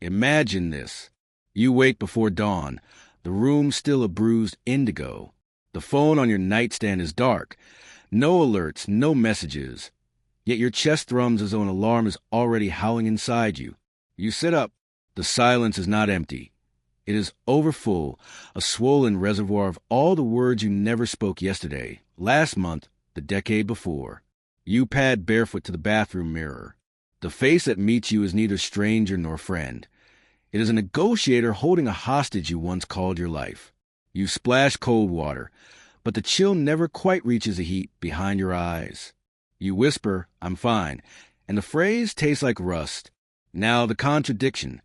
Imagine this. You wake before dawn, the room still a bruised indigo. The phone on your nightstand is dark. No alerts, no messages. Yet your chest thrums as though an alarm is already howling inside you. You sit up. The silence is not empty. It is overfull, a swollen reservoir of all the words you never spoke yesterday, last month, the decade before. You pad barefoot to the bathroom mirror. The face that meets you is neither stranger nor friend. It is a negotiator holding a hostage you once called your life. You splash cold water, but the chill never quite reaches the heat behind your eyes. You whisper, "I'm fine," and the phrase tastes like rust. Now the contradiction.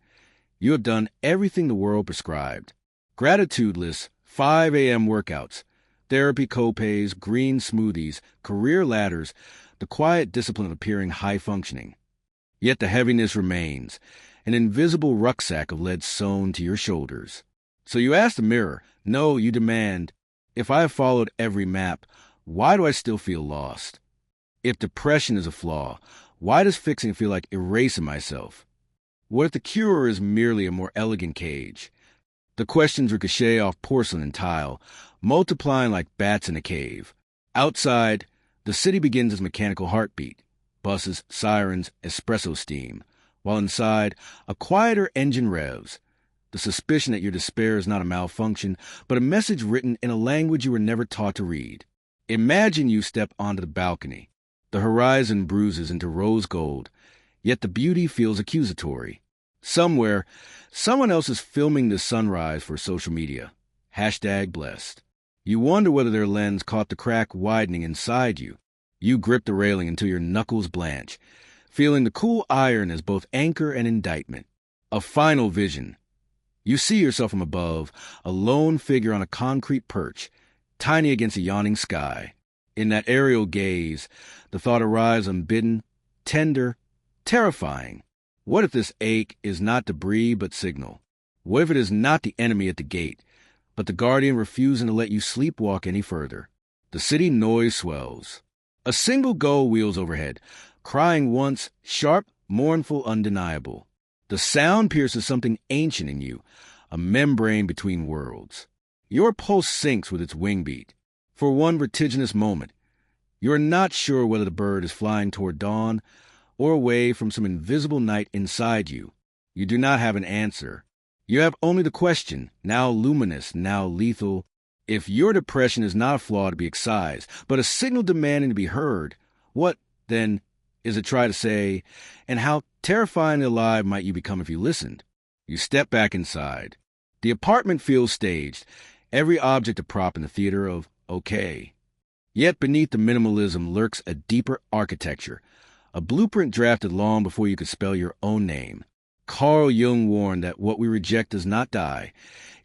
You have done everything the world prescribed. Gratitudeless 5 a.m. workouts, therapy copays, green smoothies, career ladders, the quiet discipline of appearing high-functioning. Yet the heaviness remains, an invisible rucksack of lead sewn to your shoulders. So you ask the mirror, no, you demand, if I have followed every map, why do I still feel lost? If depression is a flaw, why does fixing feel like erasing myself? What if the cure is merely a more elegant cage? The questions ricochet off porcelain and tile, multiplying like bats in a cave. Outside, the city begins its mechanical heartbeat. Buses, sirens, espresso steam. While inside, a quieter engine revs. The suspicion that your despair is not a malfunction, but a message written in a language you were never taught to read. Imagine you step onto the balcony. The horizon bruises into rose gold, yet the beauty feels accusatory. Somewhere, someone else is filming the sunrise for social media. #blessed. You wonder whether their lens caught the crack widening inside you. You grip the railing until your knuckles blanch, feeling the cool iron as both anchor and indictment. A final vision. You see yourself from above, a lone figure on a concrete perch, tiny against a yawning sky. In that aerial gaze, the thought arrives unbidden, tender, terrifying. What if this ache is not debris but signal? What if it is not the enemy at the gate, but the guardian refusing to let you sleepwalk any further? The city noise swells. A single gull wheels overhead, crying once, sharp, mournful, undeniable. The sound pierces something ancient in you, a membrane between worlds. Your pulse sinks with its wing beat. For one vertiginous moment, you are not sure whether the bird is flying toward dawn or away from some invisible night inside you. You do not have an answer. You have only the question, now luminous, now lethal. If your depression is not a flaw to be excised, but a signal demanding to be heard, what, then, is it try to say, and how terrifyingly alive might you become if you listened? You step back inside. The apartment feels staged, every object a prop in the theater of okay. Yet beneath the minimalism lurks a deeper architecture, a blueprint drafted long before you could spell your own name. Carl Jung warned that what we reject does not die.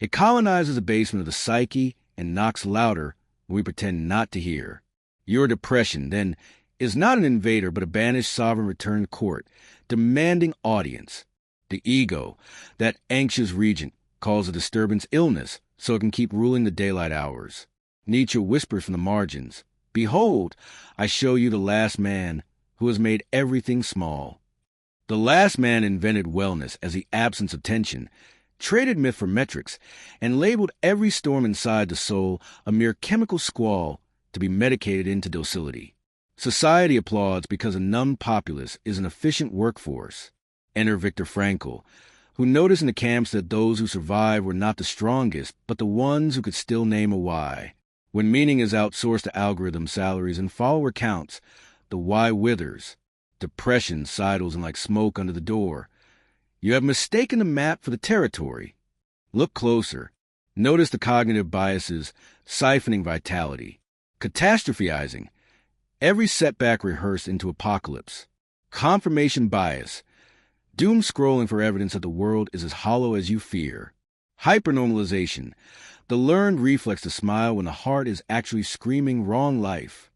It colonizes the basement of the psyche and knocks louder when we pretend not to hear. Your depression, then, is not an invader but a banished sovereign returned to court, demanding audience. The ego, that anxious regent, calls the disturbance illness so it can keep ruling the daylight hours. Nietzsche whispers from the margins, "Behold, I show you the last man who has made everything small." The last man invented wellness as the absence of tension, traded myth for metrics, and labeled every storm inside the soul a mere chemical squall to be medicated into docility. Society applauds because a numb populace is an efficient workforce. Enter Viktor Frankl, who noticed in the camps that those who survived were not the strongest, but the ones who could still name a why. When meaning is outsourced to algorithm salaries and follower counts, the why withers. Depression sidles in like smoke under the door. You have mistaken the map for the territory. Look closer. Notice the cognitive biases siphoning vitality. Catastrophizing. Every setback rehearsed into apocalypse. Confirmation bias. Doom scrolling for evidence that the world is as hollow as you fear. Hypernormalization. The learned reflex to smile when the heart is actually screaming wrong life.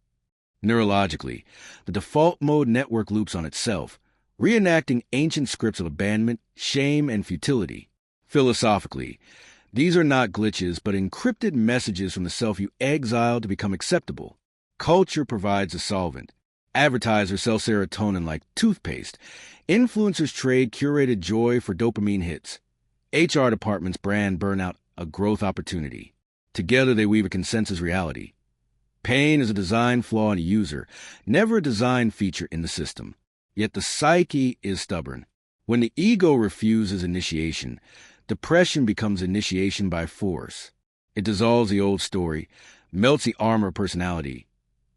Neurologically, the default mode network loops on itself, reenacting ancient scripts of abandonment, shame, and futility. Philosophically, these are not glitches but encrypted messages from the self you exiled to become acceptable. Culture provides a solvent. Advertisers sell serotonin like toothpaste. Influencers trade curated joy for dopamine hits. HR departments brand burnout a growth opportunity. Together they weave a consensus reality. Pain is a design flaw in a user, never a design feature in the system. Yet the psyche is stubborn. When the ego refuses initiation, depression becomes initiation by force. It dissolves the old story, melts the armor of personality,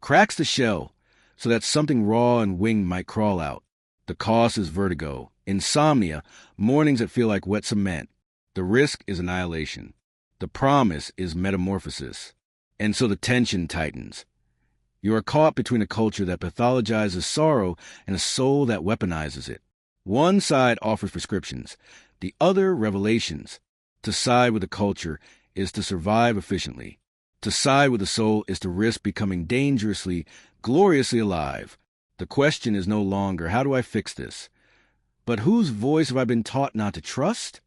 cracks the shell so that something raw and winged might crawl out. The cost is vertigo, insomnia, mornings that feel like wet cement. The risk is annihilation. The promise is metamorphosis. And so the tension tightens. You are caught between a culture that pathologizes sorrow and a soul that weaponizes it. One side offers prescriptions, the other revelations. To side with the culture is to survive efficiently. To side with the soul is to risk becoming dangerously, gloriously alive. The question is no longer, how do I fix this? But whose voice have I been taught not to trust?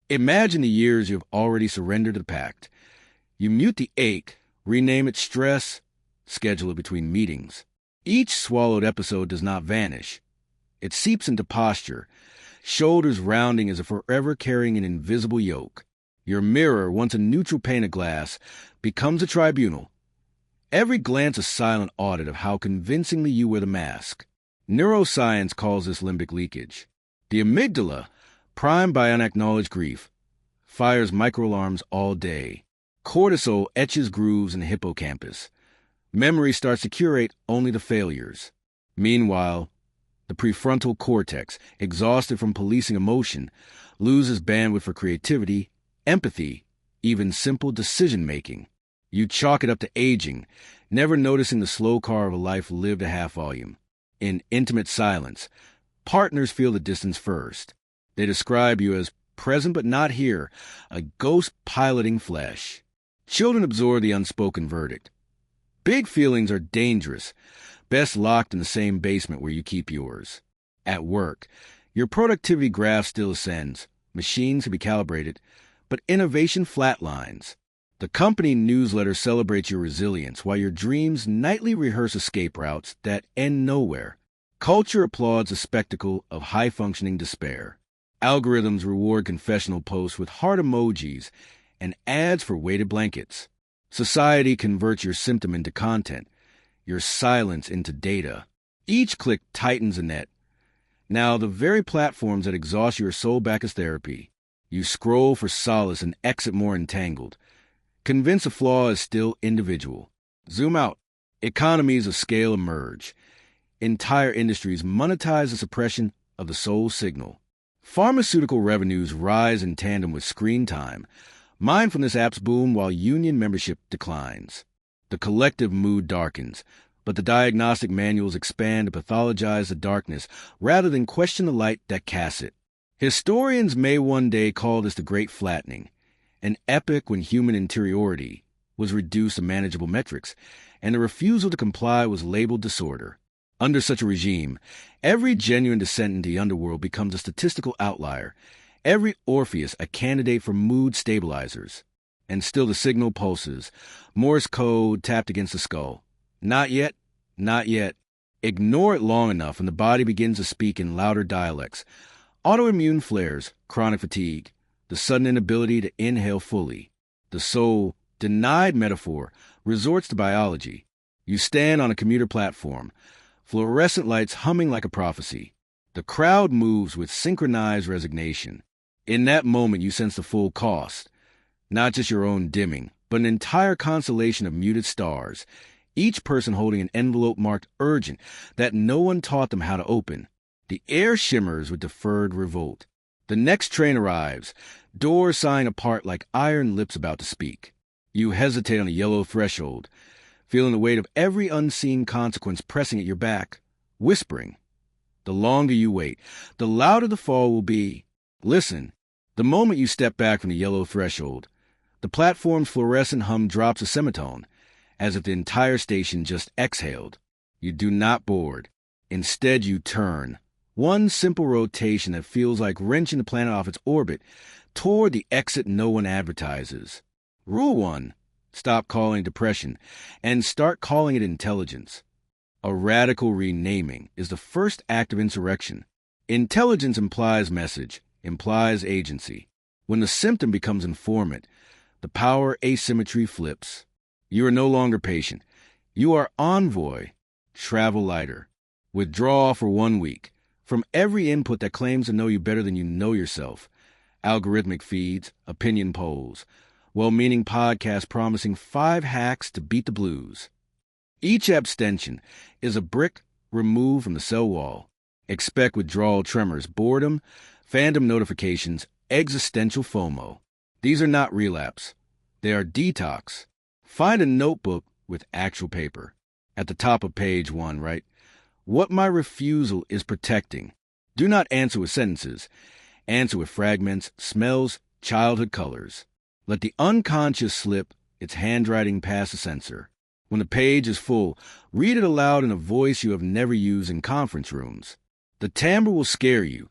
Imagine the years you have already surrendered to the pact. You mute the ache, rename it stress, schedule it between meetings. Each swallowed episode does not vanish. It seeps into posture, shoulders rounding as if forever carrying an invisible yoke. Your mirror, once a neutral pane of glass, becomes a tribunal. Every glance a silent audit of how convincingly you wear the mask. Neuroscience calls this limbic leakage. The amygdala, primed by unacknowledged grief, fires microalarms all day. Cortisol etches grooves in the hippocampus. Memory starts to curate only the failures. Meanwhile, the prefrontal cortex, exhausted from policing emotion, loses bandwidth for creativity, empathy, even simple decision-making. You chalk it up to aging, never noticing the slow car of a life lived at half volume. In intimate silence, partners feel the distance first. They describe you as present but not here, a ghost piloting flesh. Children absorb the unspoken verdict. Big feelings are dangerous, best locked in the same basement where you keep yours. At work, your productivity graph still ascends, machines can be calibrated, but innovation flatlines. The company newsletter celebrates your resilience while your dreams nightly rehearse escape routes that end nowhere. Culture applauds the spectacle of high-functioning despair. Algorithms reward confessional posts with heart emojis and ads for weighted blankets. Society converts your symptom into content, your silence into data. Each click tightens the net. Now, the very platforms that exhaust your soul back as therapy. You scroll for solace and exit more entangled. Convince a flaw is still individual. Zoom out. Economies of scale emerge. Entire industries monetize the suppression of the soul signal. Pharmaceutical revenues rise in tandem with screen time. Mindfulness apps boom while union membership declines. The collective mood darkens, but the diagnostic manuals expand to pathologize the darkness rather than question the light that casts it. Historians may one day call this the Great Flattening, an epoch when human interiority was reduced to manageable metrics, and the refusal to comply was labeled disorder. Under such a regime, every genuine descent into the underworld becomes a statistical outlier, every Orpheus a candidate for mood stabilizers. And still the signal pulses, Morse code tapped against the skull. Not yet, not yet. Ignore it long enough and the body begins to speak in louder dialects. Autoimmune flares, chronic fatigue, the sudden inability to inhale fully. The soul, denied metaphor, resorts to biology. You stand on a commuter platform, fluorescent lights humming like a prophecy. The crowd moves with synchronized resignation. In that moment, you sense the full cost. Not just your own dimming, but an entire constellation of muted stars, each person holding an envelope marked urgent that no one taught them how to open. The air shimmers with deferred revolt. The next train arrives, doors sighing apart like iron lips about to speak. You hesitate on the yellow threshold, feeling the weight of every unseen consequence pressing at your back, whispering. The longer you wait, the louder the fall will be. Listen, the moment you step back from the yellow threshold, the platform's fluorescent hum drops a semitone, as if the entire station just exhaled. You do not board. Instead, you turn. One simple rotation that feels like wrenching the planet off its orbit toward the exit no one advertises. Rule 1. Stop calling it depression and start calling it intelligence. A radical renaming is the first act of insurrection. Intelligence implies message, implies agency. When the symptom becomes informant, the power asymmetry flips. You are no longer patient. You are envoy. Travel lighter. Withdraw for 1 week from every input that claims to know you better than you know yourself. Algorithmic feeds, opinion polls, well-meaning podcasts promising 5 hacks to beat the blues. Each abstention is a brick removed from the cell wall. Expect withdrawal tremors, boredom, phantom notifications, existential FOMO. These are not relapse. They are detox. Find a notebook with actual paper. At the top of page 1, write, "What my refusal is protecting." Do not answer with sentences. Answer with fragments, smells, childhood colors. Let the unconscious slip its handwriting past the censor. When the page is full, read it aloud in a voice you have never used in conference rooms. The timbre will scare you.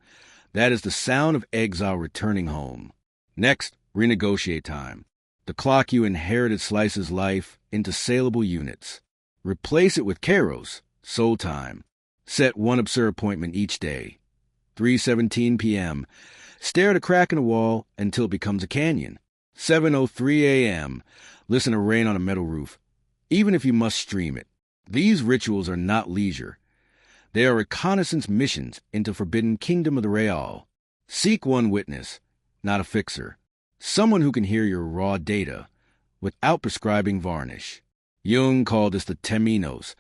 That is the sound of exile returning home. Next, renegotiate time. The clock you inherited slices life into saleable units. Replace it with kairos, soul time. Set one absurd appointment each day. 3:17 p.m. Stare at a crack in the wall until it becomes a canyon. 7:03 a.m. Listen to rain on a metal roof, even if you must stream it. These rituals are not leisure. They are reconnaissance missions into forbidden kingdom of the real. Seek one witness, not a fixer. Someone who can hear your raw data without prescribing varnish. Jung called this the temenos,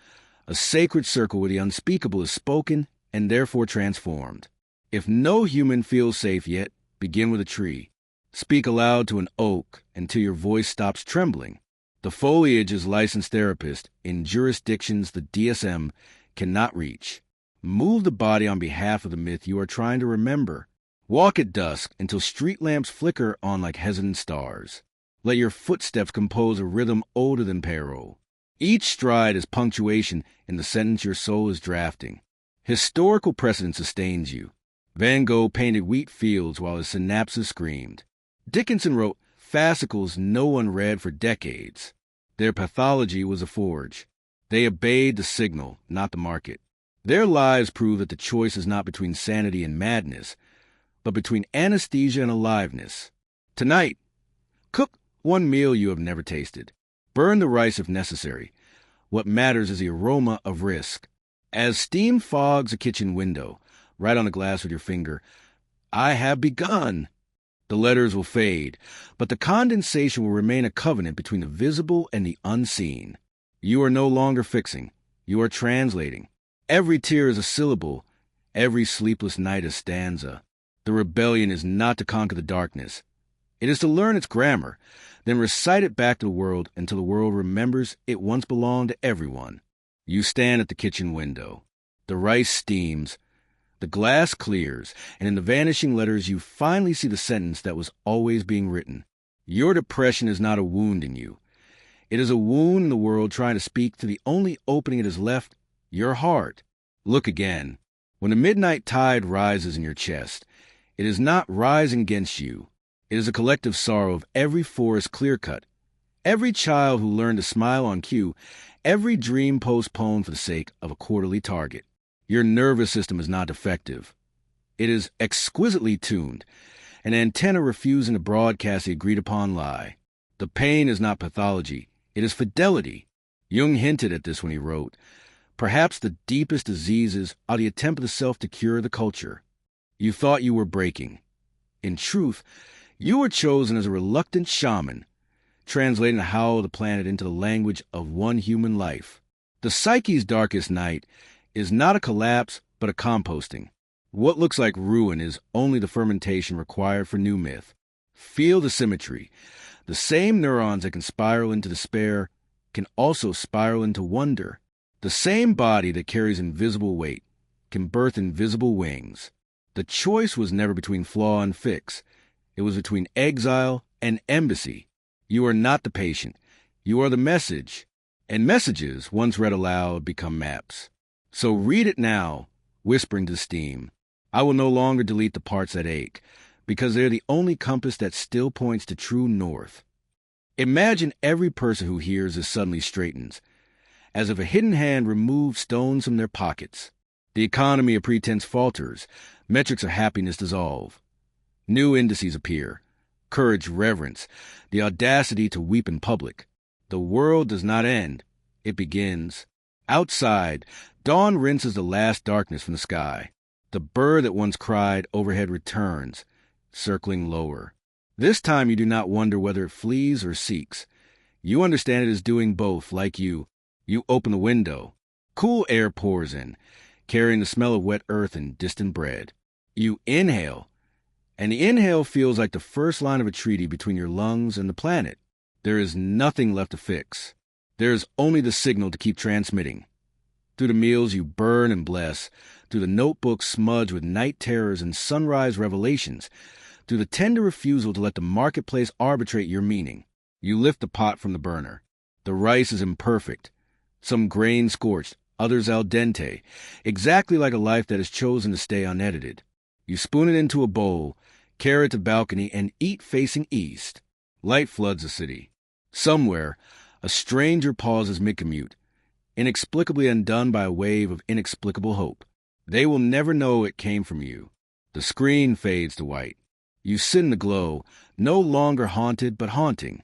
a sacred circle where the unspeakable is spoken and therefore transformed. If no human feels safe yet, begin with a tree. Speak aloud to an oak until your voice stops trembling. The foliage is licensed therapist in jurisdictions the DSM cannot reach. Move the body on behalf of the myth you are trying to remember. Walk at dusk until street lamps flicker on like hesitant stars. Let your footsteps compose a rhythm older than peril. Each stride is punctuation in the sentence your soul is drafting. Historical precedent sustains you. Van Gogh painted wheat fields while his synapses screamed. Dickinson wrote fascicles no one read for decades. Their pathology was a forge. They obeyed the signal, not the market. Their lives prove that the choice is not between sanity and madness, but between anesthesia and aliveness. Tonight, cook one meal you have never tasted. Burn the rice if necessary. What matters is the aroma of risk. As steam fogs a kitchen window, write on the glass with your finger, "I have begun." The letters will fade, but the condensation will remain a covenant between the visible and the unseen. You are no longer fixing. You are translating. Every tear is a syllable. Every sleepless night a stanza. The rebellion is not to conquer the darkness. It is to learn its grammar, then recite it back to the world until the world remembers it once belonged to everyone. You stand at the kitchen window. The rice steams. The glass clears, and in the vanishing letters you finally see the sentence that was always being written. Your depression is not a wound in you. It is a wound in the world trying to speak to the only opening it has left, your heart. Look again. When the midnight tide rises in your chest, it is not rising against you. It is a collective sorrow of every forest clear-cut, every child who learned to smile on cue, every dream postponed for the sake of a quarterly target. Your nervous system is not defective. It is exquisitely tuned, an antenna refusing to broadcast the agreed-upon lie. The pain is not pathology. It is fidelity. Jung hinted at this when he wrote, "Perhaps the deepest diseases are the attempt of the self to cure the culture." You thought you were breaking. In truth, you were chosen as a reluctant shaman, translating the howl of the planet into the language of one human life. The psyche's darkest night is not a collapse, but a composting. What looks like ruin is only the fermentation required for new myth. Feel the symmetry. The same neurons that can spiral into despair can also spiral into wonder. The same body that carries invisible weight can birth invisible wings. The choice was never between flaw and fix. It was between exile and embassy. You are not the patient. You are the message. And messages, once read aloud, become maps. So read it now, whispering to steam. I will no longer delete the parts that ache, because they're the only compass that still points to true north. Imagine every person who hears this suddenly straightens, as if a hidden hand removed stones from their pockets. The economy of pretense falters. Metrics of happiness dissolve. New indices appear. Courage, reverence, the audacity to weep in public. The world does not end. It begins. Outside, dawn rinses the last darkness from the sky. The bird that once cried overhead returns, circling lower. This time you do not wonder whether it flees or seeks. You understand it is doing both, like you. You open the window. Cool air pours in, carrying the smell of wet earth and distant bread. You inhale, and the inhale feels like the first line of a treaty between your lungs and the planet. There is nothing left to fix. There is only the signal to keep transmitting. Through the meals you burn and bless, through the notebooks smudged with night terrors and sunrise revelations, through the tender refusal to let the marketplace arbitrate your meaning, you lift the pot from the burner. The rice is imperfect, some grain scorched, others al dente, exactly like a life that has chosen to stay unedited. You spoon it into a bowl, carry it to balcony, and eat facing east. Light floods the city. Somewhere, a stranger pauses mid-commute, inexplicably undone by a wave of inexplicable hope. They will never know it came from you. The screen fades to white. You sit in the glow, no longer haunted but haunting.